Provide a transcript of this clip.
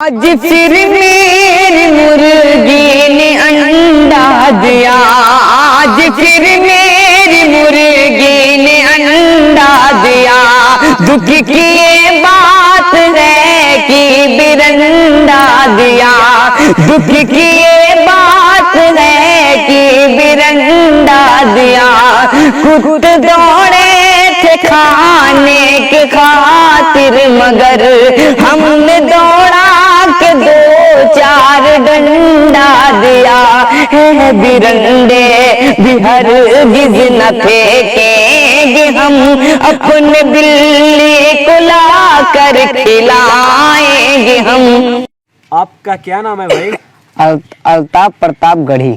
आज फिर मेरी मुर्गी ने अंडा दिया, आज फिर मेरी मुर्गी ने अंडा दिया। दुख की ये बात है कि बिरंडा दिया, दुख की ये बात है कि बिरंडा दिया। कुत्त दौड़े थे खाने के खातिर मगर हमने दौड़ा के दो चार डंडा दिया है। बिरंडे भी हरगिज़ न फेंकेंगे हम, अपने बिल्ली को ला कर खिलाएंगे हम। आपका क्या नाम है भाई? अल्ताफ प्रताप गढ़ी।